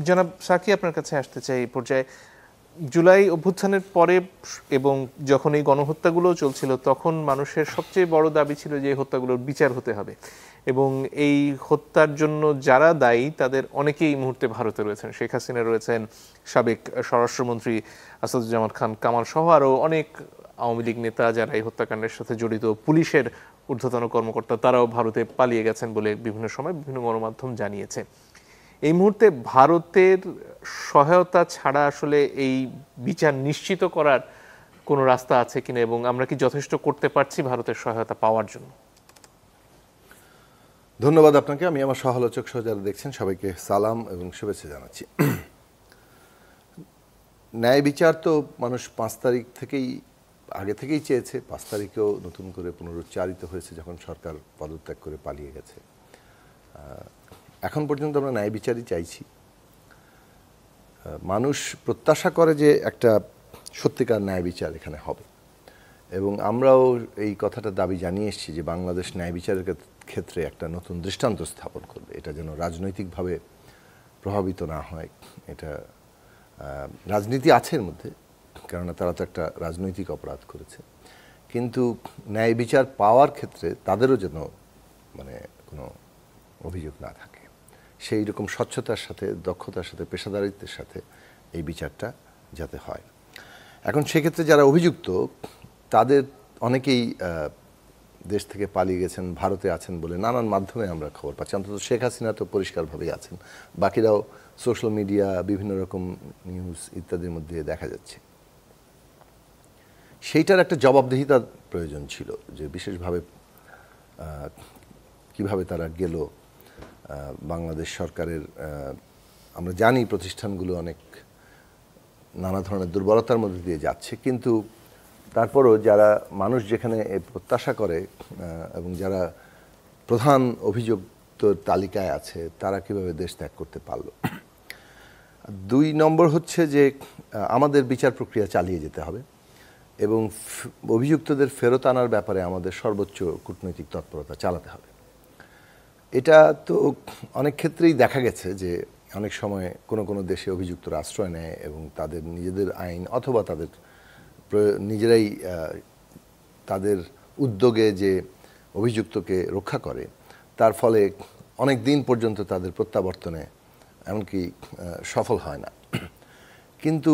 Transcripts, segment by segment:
জনাব সাকি, আপনার কাছে আসতে চাই এই পর্যায়ে। জুলাই অভ্যুত্থানের পরে এবং যখন এই গণহত্যাগুলো চলছিল তখন মানুষের সবচেয়ে বড় দাবি ছিল যে এই হত্যাগুলোর বিচার হতে হবে, এবং এই হত্যার জন্য যারা দায়ী তাদের অনেকেই এই মুহূর্তে ভারতে রয়েছেন। শেখ হাসিনা রয়েছেন, সাবেক স্বরাষ্ট্রমন্ত্রী আসাদুজ্জামান খান কামাল সহ আরও অনেক আওয়ামী লীগ নেতা যারা এই হত্যাকাণ্ডের সাথে জড়িত, পুলিশের ঊর্ধ্বতন কর্মকর্তা, তারাও ভারতে পালিয়ে গেছেন বলে বিভিন্ন সময় বিভিন্ন গণমাধ্যম জানিয়েছে। এই মুহূর্তে ভারতের সহায়তা ছাড়া আসলে এই বিচার নিশ্চিত করার কোনো রাস্তা আছে কিনা, এবং আমরা কি যথেষ্ট করতে পারছি ভারতের সহায়তা পাওয়ার জন্য? ধন্যবাদ আপনাকে। আমি আমার সহালোচক সহ যারা দেখছেন সবাইকে সালাম এবং শুভেচ্ছা জানাচ্ছি। ন্যায় বিচার তো মানুষ 5 তারিখ থেকেই আগে থেকেই চেয়েছে। 5 তারিখেও নতুন করে পুনরুচ্চারিত হয়েছে যখন সরকার পদত্যাগ করে পালিয়ে গেছে। এখন পর্যন্ত আমরা ন্যায় বিচারই চাইছি। মানুষ প্রত্যাশা করে যে একটা সত্যিকার ন্যায় বিচার এখানে হবে, এবং আমরাও এই কথাটা দাবি জানিয়ে এসেছি যে বাংলাদেশ ন্যায় বিচারের ক্ষেত্রে একটা নতুন দৃষ্টান্ত স্থাপন করবে। এটা যেন রাজনৈতিকভাবে প্রভাবিত না হয়। এটা রাজনীতি আছে এর মধ্যে, কেননা তারা তো একটা রাজনৈতিক অপরাধ করেছে, কিন্তু ন্যায় বিচার পাওয়ার ক্ষেত্রে তাদেরও যেন কোনো অভিযোগ না থাকে। সেই রকম স্বচ্ছতার সাথে, দক্ষতার সাথে, পেশাদারিত্বের সাথে এই বিচারটা যাতে হয়। এখন সেক্ষেত্রে যারা অভিযুক্ত তাদের অনেকেই দেশ থেকে পালিয়ে গেছেন, ভারতে আছেন বলে নানান মাধ্যমে আমরা খবর পাচ্ছি। অন্তত শেখ হাসিনা তো পরিষ্কারভাবেই আছেন, বাকিরাও সোশ্যাল মিডিয়া, বিভিন্ন রকম নিউজ ইত্যাদির মধ্যে দেখা যাচ্ছে। সেইটার একটা জবাবদিহিতার প্রয়োজন ছিল, যে বিশেষভাবে কিভাবে তারা গেল। বাংলাদেশ সরকারের আমরা জানি প্রতিষ্ঠানগুলো অনেক নানা ধরনের দুর্বলতার মধ্যে দিয়ে যাচ্ছে, কিন্তু তারপরও যারা মানুষ যেখানে প্রত্যাশা করে এবং যারা প্রধান অভিযুক্ত তালিকায় আছে তারা কিভাবে দেশ ত্যাগ করতে পারল। 2 নম্বর হচ্ছে যে আমাদের বিচার প্রক্রিয়া চালিয়ে যেতে হবে এবং অভিযুক্তদের ফেরত আনার ব্যাপারে আমাদের সর্বোচ্চ কূটনৈতিক তৎপরতা চালাতে হবে। এটা তো অনেক ক্ষেত্রেই দেখা গেছে যে অনেক সময় কোনো দেশে অভিযুক্তরা আশ্রয় নেয় এবং তাদের নিজেদের আইন অথবা তাদের নিজেরাই তাদের উদ্যোগে যে অভিযুক্তকে রক্ষা করে, তার ফলে অনেক দিন পর্যন্ত তাদের প্রত্যাবর্তনে এমনকি সফল হয় না। কিন্তু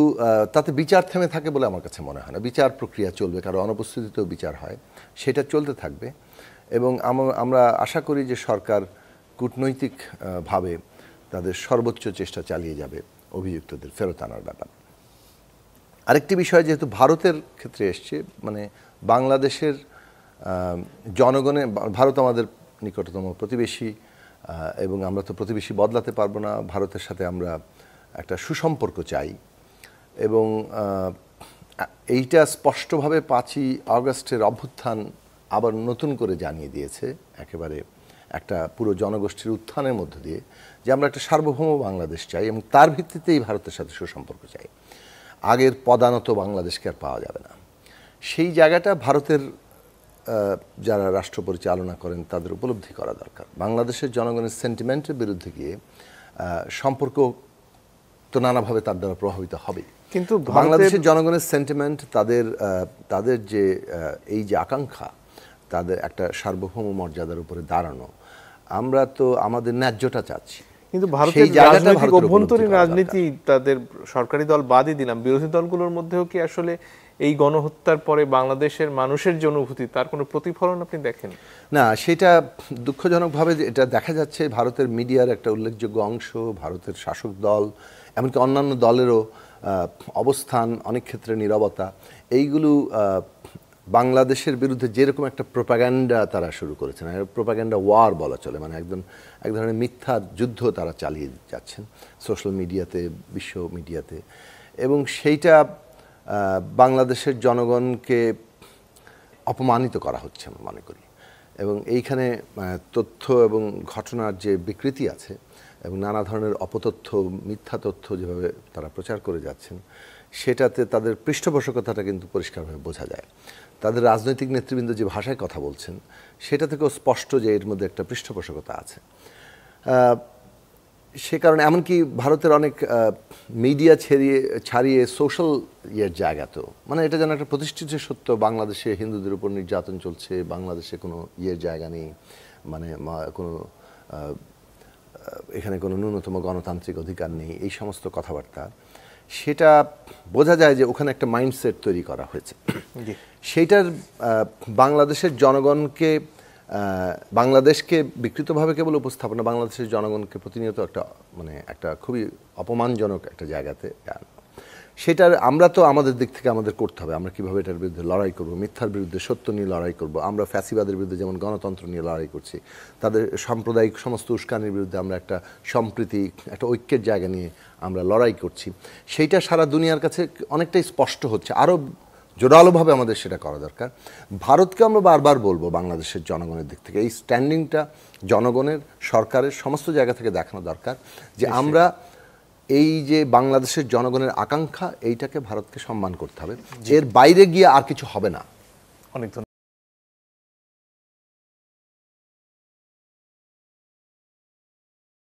তাতে বিচার থেমে থাকে বলে আমার কাছে মনে হয় না। বিচার প্রক্রিয়া চলবে, কারণ অনুপস্থিতিতেও বিচার হয়, সেটা চলতে থাকবে। এবং আমরা আশা করি যে সরকার কূটনৈতিকভাবে তাদের সর্বোচ্চ চেষ্টা চালিয়ে যাবে অভিযুক্তদের ফেরত আনার ব্যাপার। আরেকটি বিষয়, যেহেতু ভারতের ক্ষেত্রে এসছে, বাংলাদেশের জনগণের, ভারত আমাদের নিকটতম প্রতিবেশী এবং আমরা তো প্রতিবেশী বদলাতে পারবো না। ভারতের সাথে আমরা একটা সুসম্পর্ক চাই, এবং এইটা স্পষ্টভাবে 5ই আগস্টের অভ্যুত্থান আবার নতুন করে জানিয়ে দিয়েছে, একেবারে একটা পুরো জনগোষ্ঠীর উত্থানের মধ্য দিয়ে, যে আমরা একটা সার্বভৌম বাংলাদেশ চাই এবং তার ভিত্তিতেই ভারতের সাথে সুসম্পর্ক চাই। আগের পদানত বাংলাদেশকে আর পাওয়া যাবে না। সেই জায়গাটা ভারতের যারা রাষ্ট্র পরিচালনা করেন তাদের উপলব্ধি করা দরকার। বাংলাদেশের জনগণের সেন্টিমেন্টের বিরুদ্ধে গিয়ে সম্পর্ক তো নানাভাবে তার দ্বারা প্রভাবিত হবে, কিন্তু বাংলাদেশের জনগণের সেন্টিমেন্ট, তাদের যে এই যে আকাঙ্ক্ষা, তাদের একটা সার্বভৌম মর্যাদার উপরে দাঁড়ানো, আমরা তো আমাদের ন্যায্যটা চাচ্ছি। কিন্তু ভারতের রাজনৈতিক অভ্যন্তরীণ রাজনীতি, তাদের সরকারি দল বাদই দিলাম, বিরোধী দলগুলোর মধ্যেও কি আসলে এই গণহত্যার পরে বাংলাদেশের মানুষের যে অনুভূতি, তার কোনো প্রতিফলন আপনি দেখেন? না, সেটা দুঃখজনকভাবে এটা দেখা যাচ্ছে। ভারতের মিডিয়ার একটা উল্লেখযোগ্য অংশ, ভারতের শাসক দল, এমনকি অন্যান্য দলেরও অবস্থান, অনেক ক্ষেত্রে নীরবতা, এইগুলো বাংলাদেশের বিরুদ্ধে যেরকম একটা প্রোপাগান্ডা তারা শুরু করেছেন, প্রোপাগান্ডা ওয়ার বলা চলে, এক ধরনের মিথ্যা যুদ্ধ তারা চালিয়ে যাচ্ছেন সোশ্যাল মিডিয়াতে, বিশ্ব মিডিয়াতে, এবং সেইটা বাংলাদেশের জনগণকে অপমানিত করা হচ্ছে আমি মনে করি। এবং এইখানে তথ্য এবং ঘটনার যে বিকৃতি আছে এবং নানা ধরনের অপতথ্য, মিথ্যা তথ্য যেভাবে তারা প্রচার করে যাচ্ছেন, সেটাতে তাদের পৃষ্ঠপোষকতাটা কিন্তু পরিষ্কারভাবে বোঝা যায়। তাদের রাজনৈতিক নেতৃবৃন্দ যে ভাষায় কথা বলছেন, সেটা থেকেও স্পষ্ট যে এর মধ্যে একটা পৃষ্ঠপোষকতা আছে। সে কারণে এমনকি ভারতের অনেক মিডিয়া ছাড়িয়ে সোশ্যাল জায়গাতেও মানে এটা যেন একটা প্রতিষ্ঠিত সত্য, বাংলাদেশে হিন্দুদের উপর নির্যাতন চলছে, বাংলাদেশে কোনো জায়গা নেই, মানে কোনো এখানে কোনো ন্যূনতম গণতান্ত্রিক অধিকার নেই, এই সমস্ত কথাবার্তা, সেটা বোঝা যায় যে ওখানে একটা মাইন্ডসেট তৈরি করা হয়েছে। সেইটার বাংলাদেশের জনগণকে, বাংলাদেশকে বিকৃতভাবে কেবল উপস্থাপনা, বাংলাদেশের জনগণকে প্রতিনিয়ত একটা খুবই অপমানজনক একটা জায়গাতে, সেটার আমরা তো আমাদের দিক থেকে আমাদের করতে হবে। আমরা কিভাবে এটার বিরুদ্ধে লড়াই করব, মিথ্যার বিরুদ্ধে সত্য নিয়ে লড়াই করব। আমরা ফ্যাসিবাদের বিরুদ্ধে যেমন গণতন্ত্র নিয়ে লড়াই করছি, তাদের সাম্প্রদায়িক সমস্ত উস্কানির বিরুদ্ধে আমরা একটা সম্প্রীতি, একটা ঐক্যের জায়গা নিয়ে আমরা লড়াই করছি। সেইটা সারা দুনিয়ার কাছে অনেকটাই স্পষ্ট হচ্ছে। আরও জোরালোভাবে আমাদের সেটা করা দরকার। ভারতকে আমরা বারবার বলবো বাংলাদেশের জনগণের দিক থেকে এই স্ট্যান্ডিংটা জনগণের, সরকারের সমস্ত জায়গা থেকে দেখানো দরকার যে আমরা এই যে বাংলাদেশের জনগণের আকাঙ্ক্ষা, এইটাকে ভারতকে সম্মান করতে হবে, এর বাইরে গিয়ে আর কিছু হবে না। অনেক ধন্যবাদ।